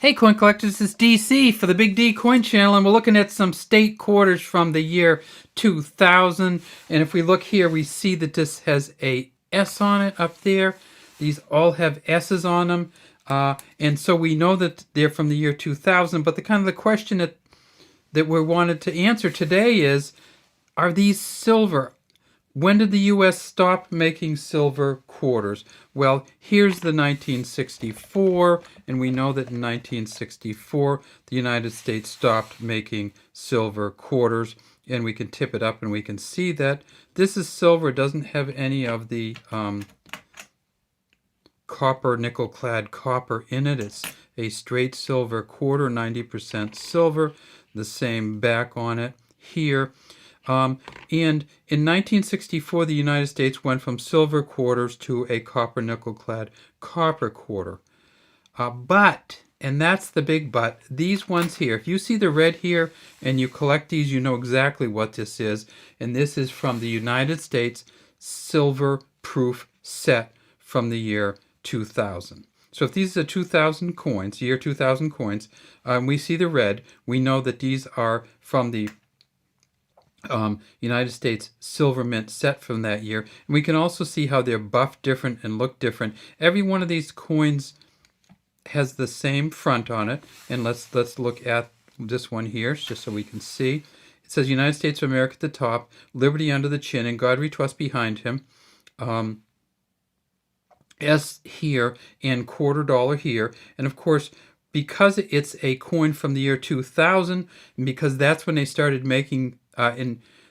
Hey coin collectors, this is DC for the Big D Coin Channel, and we're looking at some state quarters from the year 2000. And if we look here, we see that this has a S on it up there. These all have S's on them, and so we know that they're from the year 2000. But the question that we wanted to answer today is, are these silver? When did the U.S. stop making silver quarters? Well, here's the 1964, and we know that in 1964, the United States stopped making silver quarters, and we can tip it up and we can see that this is silver. It doesn't have any of the copper, nickel-clad copper in it. It's a straight silver quarter, 90% silver, the same back on it here. And in 1964, the United States went from silver quarters to a copper nickel-clad copper quarter. But, and that's the big but, these ones here, if you see the red here and you collect these, you know exactly what this is. And this is from the United States silver proof set from the year 2000. So if these are 2000 coins, year 2000 coins, we see the red, we know that these are from the United States silver mint set from that year. And we can also see how they're buffed different and look different. Every one of these coins has the same front on it. And let's look at this one here just so we can see. It says United States of America at the top, liberty under the chin, and God we trust behind him. S here and $quarter here. And of course, because it's a coin from the year 2000, and because that's when they started making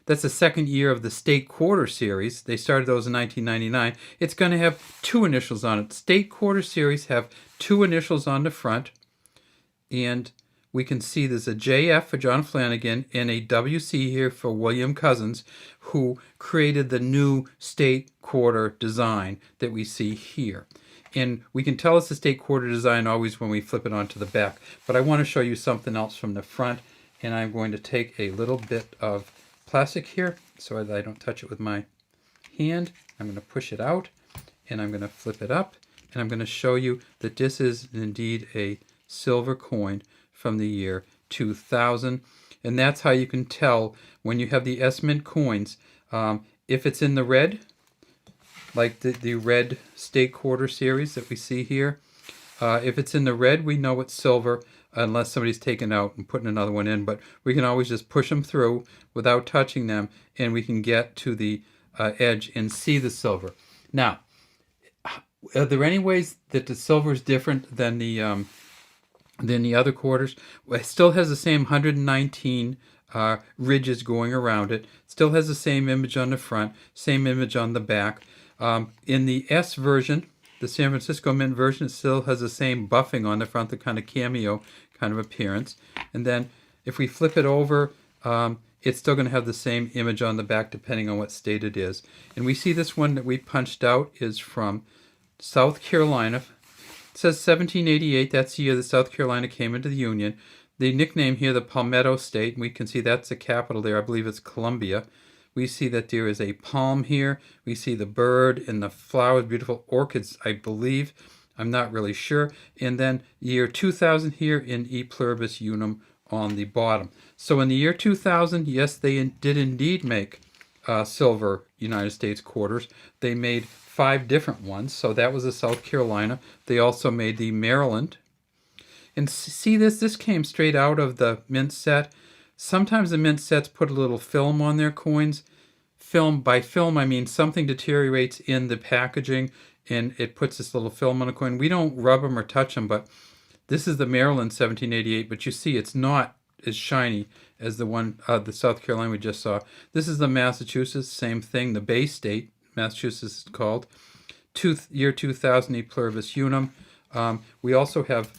that's the second year of the state quarter series. They started those in 1999. It's going to have two initials on it. State quarter series have two initials on the front, and we can see there's a JF for John Flanagan and a WC here for William Cousins, who created the new state quarter design that we see here. And we can tell it's the state quarter design always when we flip it onto the back. But I want to show you something else from the front. And I'm going to take a little bit of plastic here so that I don't touch it with my hand. I'm going to push it out and I'm going to flip it up. And I'm going to show you that this is indeed a silver coin from the year 2000. And that's how you can tell when you have the S Mint coins. If it's in the red, like the red state quarter series that we see here. If it's in the red, we know it's silver, unless somebody's taken out and putting another one in. But we can always just push them through without touching them, and we can get to the edge and see the silver. Now, are there any ways that the silver is different than the other quarters? Well, it still has the same 119 ridges going around it. Still has the same image on the front, same image on the back. In the S version, the San Francisco Mint version, it still has the same buffing on the front, the kind of cameo kind of appearance. And then if we flip it over, it's still going to have the same image on the back depending on what state it is. And we see this one that we punched out is from South Carolina. It says 1788, that's the year that South Carolina came into the Union. The nickname here, the Palmetto State, and we can see that's the capital there. I believe it's Columbia. We see that there is a palm here. We see the bird and the flowers, beautiful orchids, I believe. I'm not really sure. And then year 2000 here in E Pluribus Unum on the bottom. So in the year 2000, yes, they did indeed make silver United States quarters. They made 5 different ones. So that was the South Carolina. They also made the Maryland. And see this came straight out of the mint set. Sometimes the mint sets put a little film on their coins. By film, I mean something deteriorates in the packaging and it puts this little film on a coin. We don't rub them or touch them, but this is the Maryland 1788, but you see it's not as shiny as the one, the South Carolina we just saw. This is the Massachusetts, same thing, the Bay State, Massachusetts is called. Year 2000, E Pluribus Unum. We also have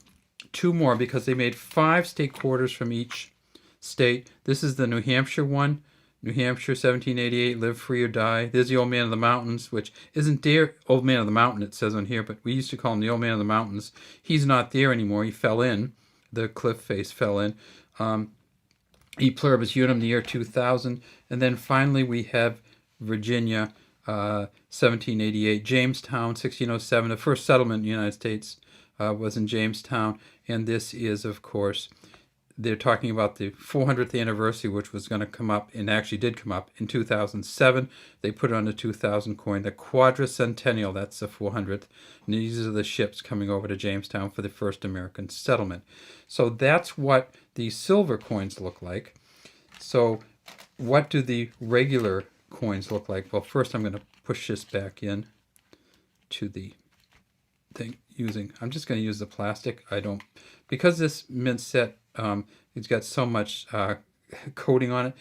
2 more because they made 5 state quarters from each state. This is the New Hampshire one. New Hampshire, 1788, live free or die. There's the Old Man of the Mountains, which isn't there. Old Man of the Mountain, it says on here, but we used to call him the Old Man of the Mountains. He's not there anymore. He fell in. The cliff face fell in. E Pluribus Unum, the year 2000. And then finally we have Virginia, 1788. Jamestown, 1607. The first settlement in the United States was in Jamestown. And this is, of course, they're talking about the 400th anniversary, which was going to come up, and actually did come up in 2007. They put it on the 2000 coin. The quadricentennial, that's the 400th. And these are the ships coming over to Jamestown for the first American settlement. So that's what the silver coins look like. So what do the regular coins look like? Well, first I'm going to push this back in to the thing I'm just going to use the plastic. Because this mint set, it's got so much coating on it,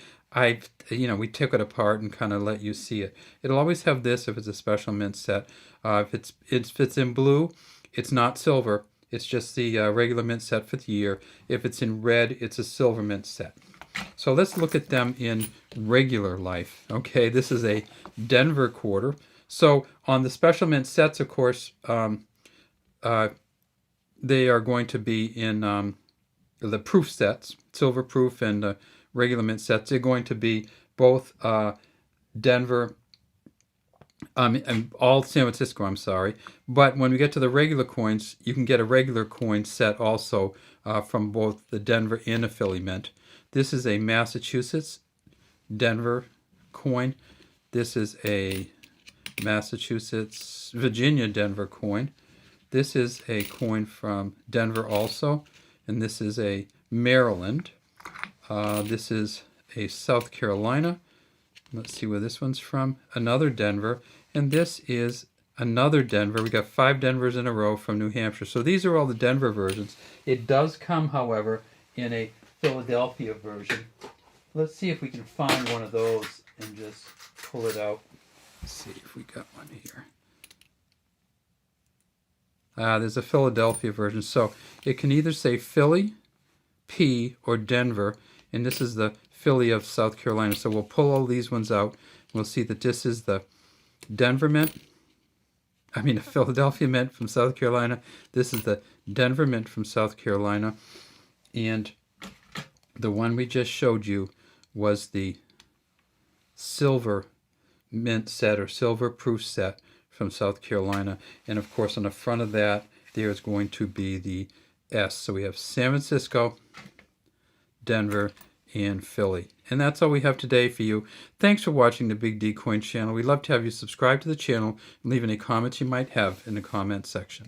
we took it apart and kind of let you see it. It'll always have this if it's a special mint set. If it's in blue, it's not silver. It's just the regular mint set for the year. If it's in red, it's a silver mint set. So let's look at them in regular life. Okay, this is a Denver quarter. So on the special mint sets, of course, they are going to be in the proof sets, silver proof and regular mint sets. They're going to be both Denver and all San Francisco, I'm sorry. But when we get to the regular coins, you can get a regular coin set also from both the Denver and the Philly mint. This is a Massachusetts Denver coin. This is a Massachusetts Virginia Denver coin. This is a coin from Denver also, and this is a Maryland. This is a South Carolina. Let's see where this one's from. Another Denver, and this is another Denver. We got 5 Denvers in a row from New Hampshire. So these are all the Denver versions. It does come, however, in a Philadelphia version. Let's see if we can find one of those and just pull it out. Let's see if we got one here. There's a Philadelphia version. So it can either say Philly, P, or Denver. And this is the Philly of South Carolina. So we'll pull all these ones out. We'll see that this is the Denver mint. The Philadelphia mint from South Carolina. This is the Denver mint from South Carolina. And the one we just showed you was the silver mint set or silver proof set from South Carolina. And of course on the front of that there is going to be the S. So we have San Francisco, Denver, and Philly. And that's all we have today for you. Thanks for watching the Big D Coin channel. We'd love to have you subscribe to the channel and leave any comments you might have in the comment section.